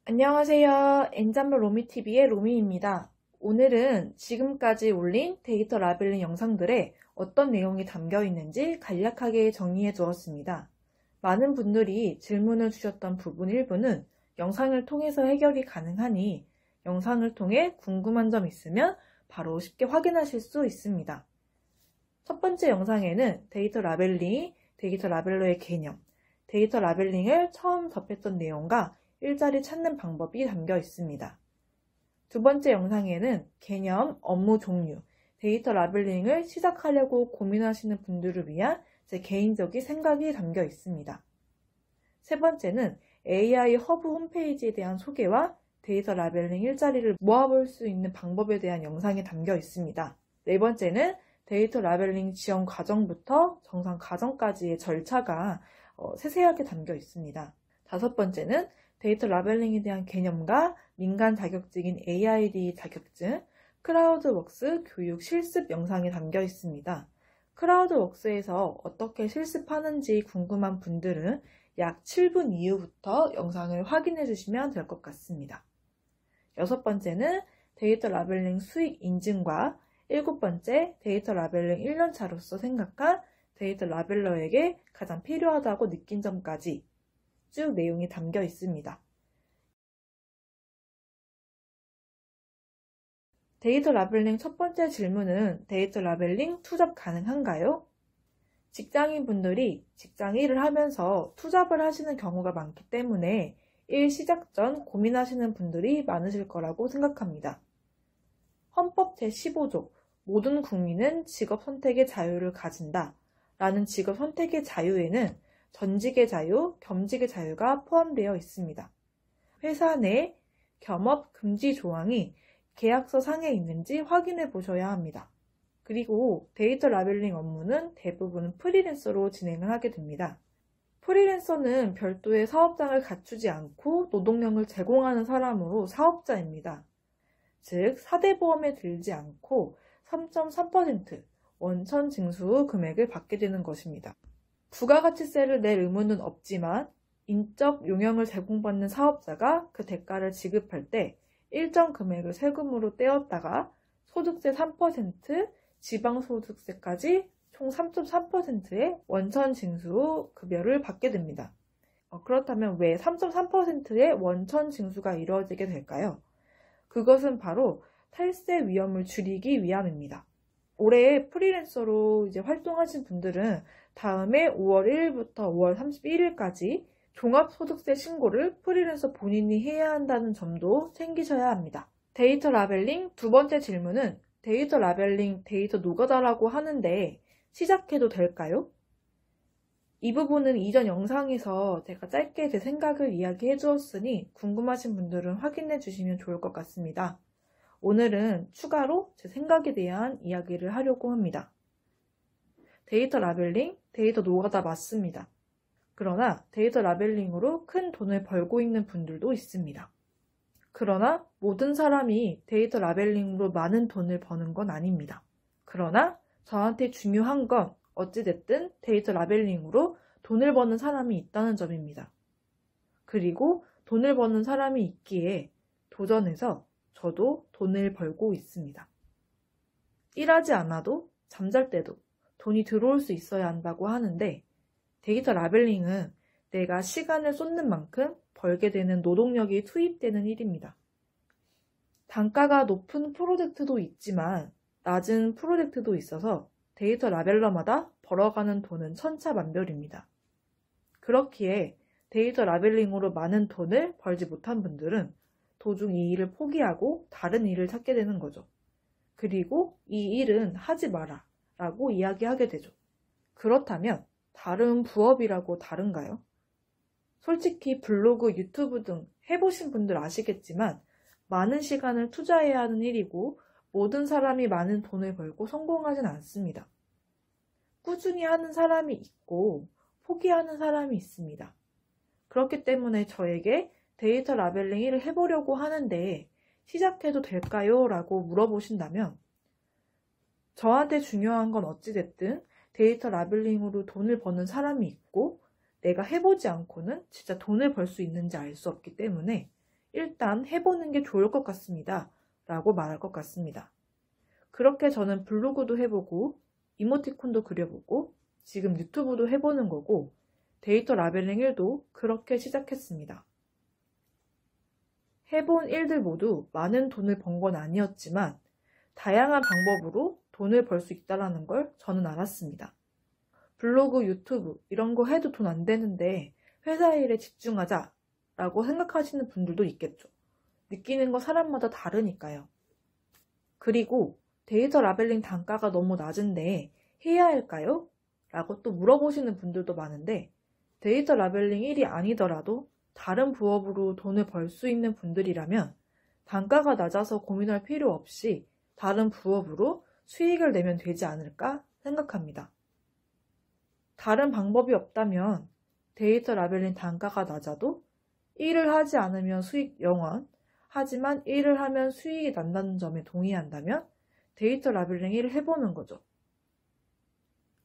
안녕하세요. 엔잡러 로미TV의 로미입니다. 오늘은 지금까지 올린 데이터 라벨링 영상들에 어떤 내용이 담겨 있는지 간략하게 정리해 두었습니다. 많은 분들이 질문을 주셨던 부분 일부는 영상을 통해서 해결이 가능하니 영상을 통해 궁금한 점 있으면 바로 쉽게 확인하실 수 있습니다. 첫 번째 영상에는 데이터 라벨링, 데이터 라벨러의 개념, 데이터 라벨링을 처음 접했던 내용과 일자리 찾는 방법이 담겨 있습니다. 두 번째 영상에는 개념, 업무 종류, 데이터 라벨링을 시작하려고 고민하시는 분들을 위한 제 개인적인 생각이 담겨 있습니다. 세 번째는 AI 허브 홈페이지에 대한 소개와 데이터 라벨링 일자리를 모아볼 수 있는 방법에 대한 영상이 담겨 있습니다. 네 번째는 데이터 라벨링 지원 과정부터 정상 과정까지의 절차가 세세하게 담겨 있습니다. 다섯 번째는 데이터 라벨링에 대한 개념과 민간 자격증인 AID 자격증, 크라우드웍스 교육 실습 영상이 담겨 있습니다. 크라우드웍스에서 어떻게 실습하는지 궁금한 분들은 약 7분 이후부터 영상을 확인해 주시면 될 것 같습니다. 여섯 번째는 데이터 라벨링 수익 인증과 일곱 번째 데이터 라벨링 1년차로서 생각한 데이터 라벨러에게 가장 필요하다고 느낀 점까지 쭉 내용이 담겨 있습니다. 데이터 라벨링 첫 번째 질문은 데이터 라벨링 투잡 가능한가요? 직장인분들이 직장 일을 하면서 투잡을 하시는 경우가 많기 때문에 일 시작 전 고민하시는 분들이 많으실 거라고 생각합니다. 헌법 제15조 모든 국민은 직업 선택의 자유를 가진다 라는 직업 선택의 자유에는 전직의 자유, 겸직의 자유가 포함되어 있습니다. 회사 내 겸업 금지 조항이 계약서 상에 있는지 확인해 보셔야 합니다. 그리고 데이터 라벨링 업무는 대부분 프리랜서로 진행을 하게 됩니다. 프리랜서는 별도의 사업장을 갖추지 않고 노동력을 제공하는 사람으로 사업자입니다. 즉, 4대 보험에 들지 않고 3.3% 원천 징수 금액을 받게 되는 것입니다. 부가가치세를 낼 의무는 없지만 인적 용역을 제공받는 사업자가 그 대가를 지급할 때 일정 금액을 세금으로 떼었다가 소득세 3%, 지방소득세까지 총 3.3%의 원천 징수 급여를 받게 됩니다. 그렇다면 왜 3.3%의 원천 징수가 이루어지게 될까요? 그것은 바로 탈세 위험을 줄이기 위함입니다. 올해 프리랜서로 활동하신 분들은 다음해 5월 1일부터 5월 31일까지 종합소득세 신고를 프리랜서 본인이 해야 한다는 점도 챙기셔야 합니다. 데이터 라벨링 두 번째 질문은 데이터 라벨링 데이터 노가다라고 하는데 시작해도 될까요? 이 부분은 이전 영상에서 제가 짧게 제 생각을 이야기해 주었으니 궁금하신 분들은 확인해 주시면 좋을 것 같습니다. 오늘은 추가로 제 생각에 대한 이야기를 하려고 합니다. 데이터 라벨링, 데이터 노가다 맞습니다. 그러나 데이터 라벨링으로 큰 돈을 벌고 있는 분들도 있습니다. 그러나 모든 사람이 데이터 라벨링으로 많은 돈을 버는 건 아닙니다. 그러나 저한테 중요한 건 어찌됐든 데이터 라벨링으로 돈을 버는 사람이 있다는 점입니다. 그리고 돈을 버는 사람이 있기에 도전해서 저도 돈을 벌고 있습니다. 일하지 않아도 잠잘 때도 돈이 들어올 수 있어야 한다고 하는데 데이터 라벨링은 내가 시간을 쏟는 만큼 벌게 되는 노동력이 투입되는 일입니다. 단가가 높은 프로젝트도 있지만 낮은 프로젝트도 있어서 데이터 라벨러마다 벌어가는 돈은 천차만별입니다. 그렇기에 데이터 라벨링으로 많은 돈을 벌지 못한 분들은 도중 이 일을 포기하고 다른 일을 찾게 되는 거죠. 그리고 이 일은 하지 마라 라고 이야기하게 되죠. 그렇다면 다른 부업이라고 다른가요? 솔직히 블로그, 유튜브 등 해보신 분들 아시겠지만 많은 시간을 투자해야 하는 일이고 모든 사람이 많은 돈을 벌고 성공하진 않습니다. 꾸준히 하는 사람이 있고 포기하는 사람이 있습니다. 그렇기 때문에 저에게 데이터 라벨링 일을 해보려고 하는데 시작해도 될까요? 라고 물어보신다면 저한테 중요한 건 어찌됐든 데이터 라벨링으로 돈을 버는 사람이 있고 내가 해보지 않고는 진짜 돈을 벌 수 있는지 알 수 없기 때문에 일단 해보는 게 좋을 것 같습니다. 라고 말할 것 같습니다. 그렇게 저는 블로그도 해보고 이모티콘도 그려보고 지금 유튜브도 해보는 거고 데이터 라벨링 일도 그렇게 시작했습니다. 해본 일들 모두 많은 돈을 번 건 아니었지만 다양한 방법으로 돈을 벌 수 있다는 걸 저는 알았습니다. 블로그, 유튜브 이런 거 해도 돈 안 되는데 회사 일에 집중하자 라고 생각하시는 분들도 있겠죠. 느끼는 거 사람마다 다르니까요. 그리고 데이터 라벨링 단가가 너무 낮은데 해야 할까요? 라고 또 물어보시는 분들도 많은데 데이터 라벨링 일이 아니더라도 다른 부업으로 돈을 벌 수 있는 분들이라면 단가가 낮아서 고민할 필요 없이 다른 부업으로 수익을 내면 되지 않을까 생각합니다. 다른 방법이 없다면 데이터 라벨링 단가가 낮아도 일을 하지 않으면 수익 0원, 하지만 일을 하면 수익이 난다는 점에 동의한다면 데이터 라벨링 일을 해보는 거죠.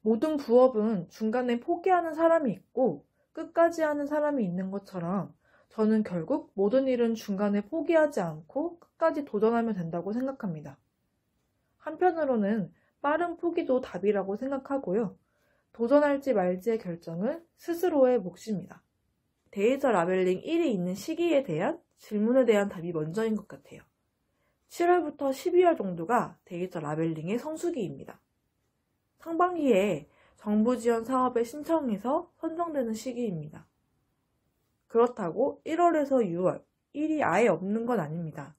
모든 부업은 중간에 포기하는 사람이 있고 끝까지 하는 사람이 있는 것처럼 저는 결국 모든 일은 중간에 포기하지 않고 끝까지 도전하면 된다고 생각합니다. 한편으로는 빠른 포기도 답이라고 생각하고요. 도전할지 말지의 결정은 스스로의 몫입니다. 데이터 라벨링 1이 있는 시기에 대한 질문에 대한 답이 먼저인 것 같아요. 7월부터 12월 정도가 데이터 라벨링의 성수기입니다. 상반기에 정부 지원 사업에 신청해서 선정되는 시기입니다. 그렇다고 1월에서 6월, 일이 아예 없는 건 아닙니다.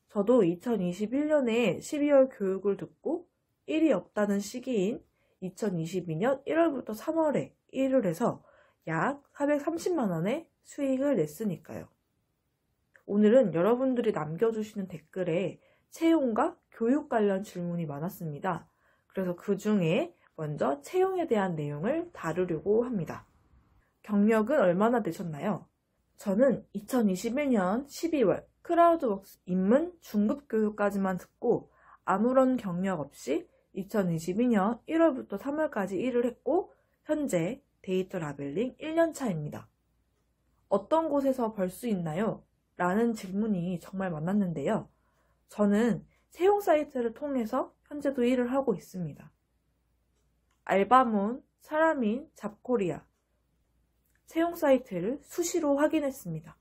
저도 2021년에 12월 교육을 듣고 일이 없다는 시기인 2022년 1월부터 3월에 일을 해서 약 430만 원의 수익을 냈으니까요. 오늘은 여러분들이 남겨주시는 댓글에 채용과 교육 관련 질문이 많았습니다. 그래서 그 중에 먼저 채용에 대한 내용을 다루려고 합니다. 경력은 얼마나 되셨나요? 저는 2021년 12월 크라우드웍스 입문 중급 교육까지만 듣고 아무런 경력 없이 2022년 1월부터 3월까지 일을 했고 현재 데이터 라벨링 1년차입니다. 어떤 곳에서 벌 수 있나요? 라는 질문이 정말 많았는데요. 저는 채용 사이트를 통해서 현재도 일을 하고 있습니다. 알바몬, 사람인, 잡코리아 채용 사이트를 수시로 확인했습니다.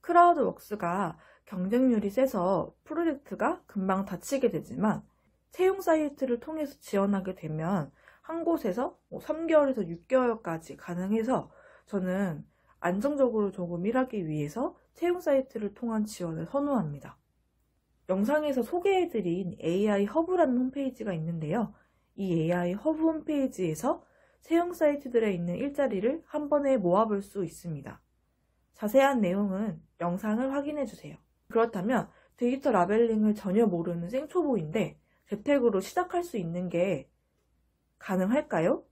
크라우드웍스가 경쟁률이 세서 프로젝트가 금방 닫히게 되지만 채용 사이트를 통해서 지원하게 되면 한 곳에서 3개월에서 6개월까지 가능해서 저는 안정적으로 조금 일하기 위해서 채용 사이트를 통한 지원을 선호합니다. 영상에서 소개해드린 AI 허브라는 홈페이지가 있는데요. 이 AI 허브 홈페이지에서 채용 사이트들에 있는 일자리를 한 번에 모아볼 수 있습니다. 자세한 내용은 영상을 확인해주세요. 그렇다면 데이터 라벨링을 전혀 모르는 생초보인데 재택으로 시작할 수 있는 게 가능할까요?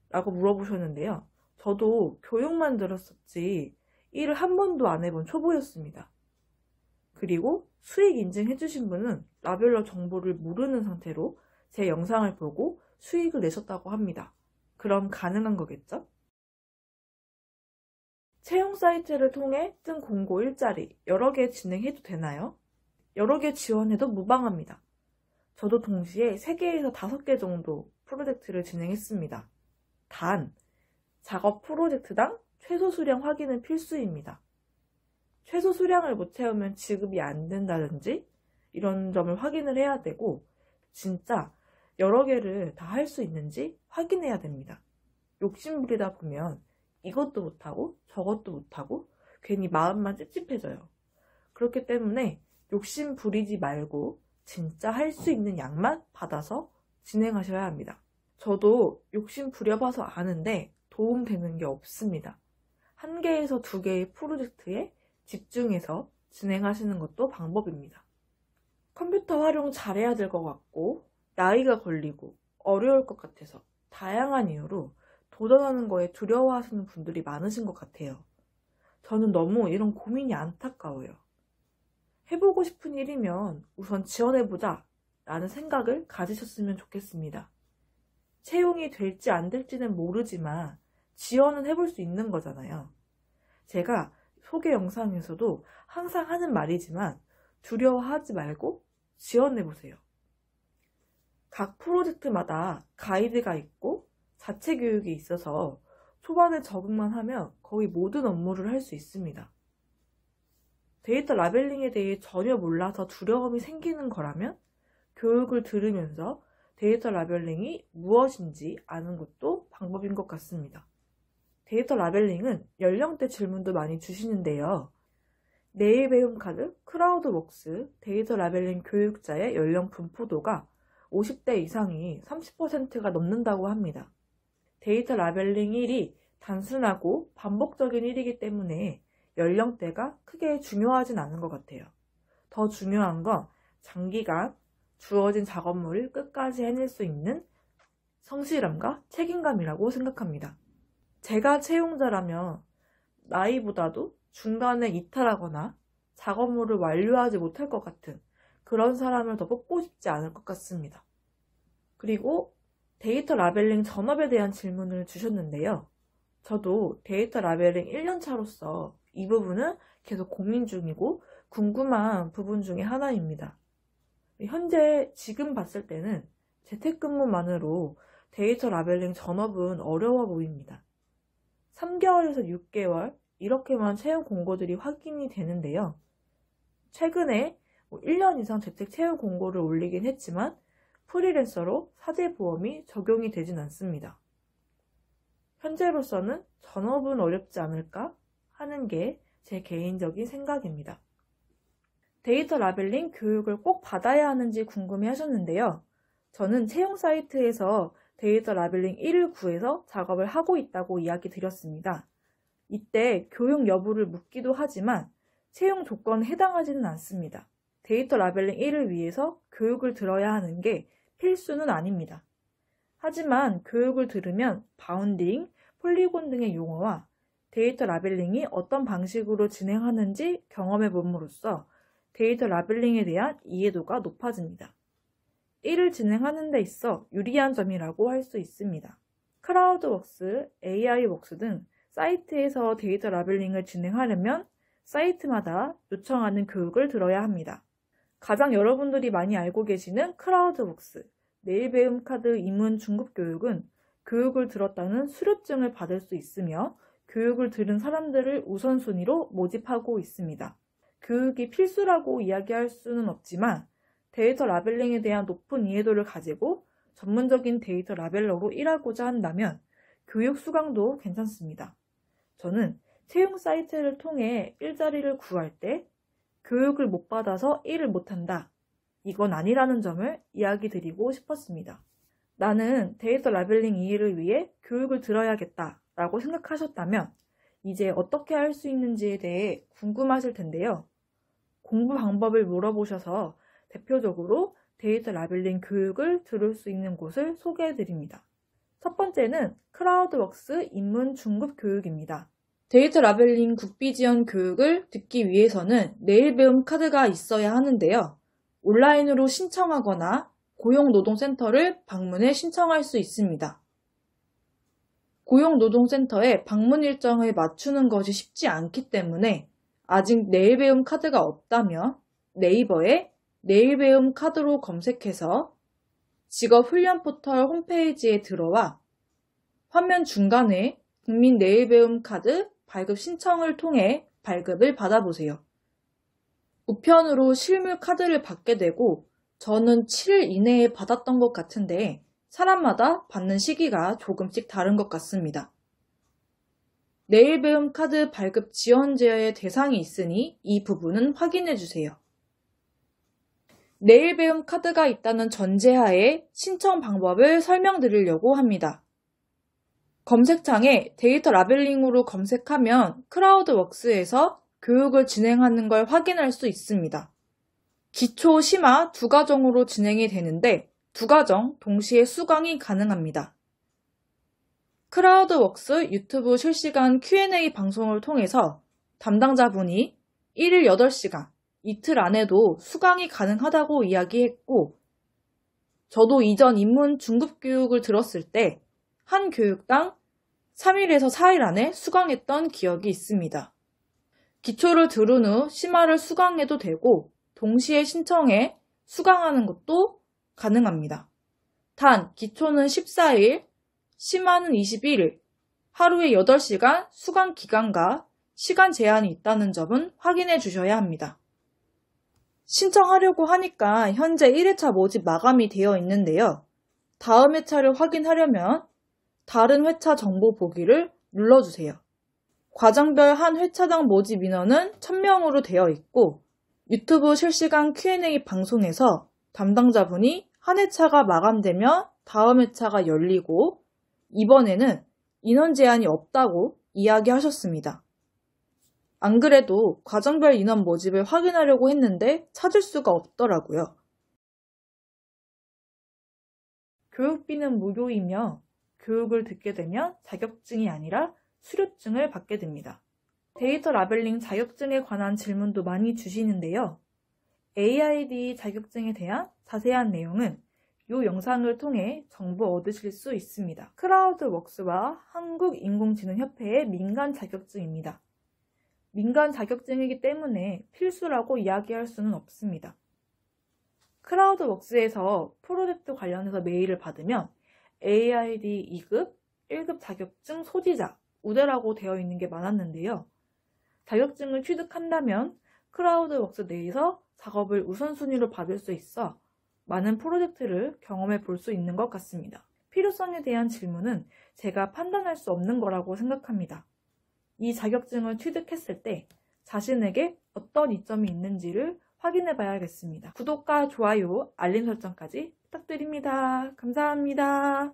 라고 물어보셨는데요. 저도 교육만 들었었지 일을 한 번도 안 해본 초보였습니다. 그리고 수익 인증해주신 분은 라벨러 정보를 모르는 상태로 제 영상을 보고 수익을 내셨다고 합니다. 그럼 가능한 거겠죠? 채용 사이트를 통해 뜬 공고 일자리 여러 개 진행해도 되나요? 여러 개 지원해도 무방합니다. 저도 동시에 3개에서 5개 정도 프로젝트를 진행했습니다. 단, 작업 프로젝트당 최소 수량 확인은 필수입니다. 최소 수량을 못 채우면 지급이 안 된다든지 이런 점을 확인을 해야 되고 진짜 여러 개를 다 할 수 있는지 확인해야 됩니다. 욕심부리다 보면 이것도 못하고 저것도 못하고 괜히 마음만 찝찝해져요. 그렇기 때문에 욕심 부리지 말고 진짜 할 수 있는 양만 받아서 진행하셔야 합니다. 저도 욕심 부려봐서 아는데 도움되는 게 없습니다. 1개에서 2개의 프로젝트에 집중해서 진행하시는 것도 방법입니다. 컴퓨터 활용 잘해야 될 것 같고 나이가 걸리고 어려울 것 같아서 다양한 이유로 도전하는 거에 두려워하시는 분들이 많으신 것 같아요. 저는 너무 이런 고민이 안타까워요. 해보고 싶은 일이면 우선 지원해보자 라는 생각을 가지셨으면 좋겠습니다. 채용이 될지 안 될지는 모르지만 지원은 해볼 수 있는 거잖아요. 제가 소개 영상에서도 항상 하는 말이지만 두려워하지 말고 지원해보세요. 각 프로젝트마다 가이드가 있고 자체 교육이 있어서 초반에 적응만 하면 거의 모든 업무를 할 수 있습니다. 데이터 라벨링에 대해 전혀 몰라서 두려움이 생기는 거라면 교육을 들으면서 데이터 라벨링이 무엇인지 아는 것도 방법인 것 같습니다. 데이터 라벨링은 연령대 질문도 많이 주시는데요. 내일 배움 카드, 크라우드웍스, 데이터 라벨링 교육자의 연령 분포도가 50대 이상이 30%가 넘는다고 합니다. 데이터 라벨링 1이 단순하고 반복적인 일이기 때문에 연령대가 크게 중요하진 않은 것 같아요. 더 중요한 건 장기간 주어진 작업물을 끝까지 해낼 수 있는 성실함과 책임감이라고 생각합니다. 제가 채용자라면 나이보다도 중간에 이탈하거나 작업물을 완료하지 못할 것 같은 그런 사람을 더 뽑고 싶지 않을 것 같습니다. 그리고 데이터 라벨링 전업에 대한 질문을 주셨는데요. 저도 데이터 라벨링 1년차로서 이 부분은 계속 고민 중이고 궁금한 부분 중에 하나입니다. 현재 지금 봤을 때는 재택근무만으로 데이터 라벨링 전업은 어려워 보입니다. 3개월에서 6개월 이렇게만 채용 공고들이 확인이 되는데요. 최근에 1년 이상 재택 채용 공고를 올리긴 했지만 프리랜서로 사대보험이 적용이 되진 않습니다. 현재로서는 전업은 어렵지 않을까 하는 게 제 개인적인 생각입니다. 데이터 라벨링 교육을 꼭 받아야 하는지 궁금해 하셨는데요. 저는 채용 사이트에서 데이터 라벨링 1을 구해서 작업을 하고 있다고 이야기 드렸습니다. 이때 교육 여부를 묻기도 하지만 채용 조건에 해당하지는 않습니다. 데이터 라벨링 1을 위해서 교육을 들어야 하는 게 필수는 아닙니다. 하지만 교육을 들으면 바운딩, 폴리곤 등의 용어와 데이터 라벨링이 어떤 방식으로 진행하는지 경험해 봄으로써 데이터 라벨링에 대한 이해도가 높아집니다. 1을 진행하는 데 있어 유리한 점이라고 할 수 있습니다. 크라우드웍스, AI웍스 등 사이트에서 데이터 라벨링을 진행하려면 사이트마다 요청하는 교육을 들어야 합니다. 가장 여러분들이 많이 알고 계시는 크라우드웍스, 내일 배움 카드 입문 중급 교육은 교육을 들었다는 수료증을 받을 수 있으며 교육을 들은 사람들을 우선순위로 모집하고 있습니다. 교육이 필수라고 이야기할 수는 없지만 데이터 라벨링에 대한 높은 이해도를 가지고 전문적인 데이터 라벨러로 일하고자 한다면 교육 수강도 괜찮습니다. 저는 채용 사이트를 통해 일자리를 구할 때 교육을 못 받아서 일을 못한다. 이건 아니라는 점을 이야기 드리고 싶었습니다. 나는 데이터 라벨링 이해를 위해 교육을 들어야겠다 라고 생각하셨다면 이제 어떻게 할 수 있는지에 대해 궁금하실 텐데요. 공부 방법을 물어보셔서 대표적으로 데이터 라벨링 교육을 들을 수 있는 곳을 소개해 드립니다. 첫 번째는 크라우드웍스 입문 중급 교육입니다. 데이터 라벨링 국비 지원 교육을 듣기 위해서는 내일 배움 카드가 있어야 하는데요. 온라인으로 신청하거나 고용노동센터를 방문해 신청할 수 있습니다. 고용노동센터에 방문 일정을 맞추는 것이 쉽지 않기 때문에 아직 내일 배움 카드가 없다면 네이버에 내일 배움 카드로 검색해서 직업훈련 포털 홈페이지에 들어와 화면 중간에 국민 내일 배움 카드 발급 신청을 통해 발급을 받아보세요. 우편으로 실물 카드를 받게 되고 저는 7일 이내에 받았던 것 같은데 사람마다 받는 시기가 조금씩 다른 것 같습니다. 내일 배움 카드 발급 지원 제어의 대상이 있으니 이 부분은 확인해 주세요. 내일 배움 카드가 있다는 전제하에 신청 방법을 설명드리려고 합니다. 검색창에 데이터 라벨링으로 검색하면 크라우드웍스에서 교육을 진행하는 걸 확인할 수 있습니다. 기초, 심화 두 과정으로 진행이 되는데 두 과정 동시에 수강이 가능합니다. 크라우드웍스 유튜브 실시간 Q&A 방송을 통해서 담당자분이 1일 8시간, 이틀 안에도 수강이 가능하다고 이야기했고 저도 이전 입문 중급 교육을 들었을 때 한 교육당 3일에서 4일 안에 수강했던 기억이 있습니다. 기초를 들은 후 심화를 수강해도 되고 동시에 신청해 수강하는 것도 가능합니다. 단, 기초는 14일, 심화는 21일, 하루에 8시간 수강 기간과 시간 제한이 있다는 점은 확인해 주셔야 합니다. 신청하려고 하니까 현재 1회차 모집 마감이 되어 있는데요. 다음 회차를 확인하려면 다른 회차 정보 보기를 눌러주세요. 과정별 한 회차당 모집 인원은 1000명으로 되어 있고 유튜브 실시간 Q&A 방송에서 담당자분이 한 회차가 마감되면 다음 회차가 열리고 이번에는 인원 제한이 없다고 이야기하셨습니다. 안 그래도 과정별 인원 모집을 확인하려고 했는데 찾을 수가 없더라고요. 교육비는 무료이며 교육을 듣게 되면 자격증이 아니라 수료증을 받게 됩니다. 데이터 라벨링 자격증에 관한 질문도 많이 주시는데요. AID 자격증에 대한 자세한 내용은 이 영상을 통해 정보 얻으실 수 있습니다. 크라우드웍스와 한국인공지능협회의 민간 자격증입니다. 민간 자격증이기 때문에 필수라고 이야기할 수는 없습니다. 크라우드웍스에서 프로젝트 관련해서 메일을 받으면 AID 2급, 1급 자격증 소지자, 우대라고 되어 있는 게 많았는데요. 자격증을 취득한다면 크라우드웍스 내에서 작업을 우선순위로 받을 수 있어 많은 프로젝트를 경험해 볼 수 있는 것 같습니다. 필요성에 대한 질문은 제가 판단할 수 없는 거라고 생각합니다. 이 자격증을 취득했을 때 자신에게 어떤 이점이 있는지를 확인해 봐야겠습니다. 구독과 좋아요, 알림 설정까지 부탁드립니다. 감사합니다.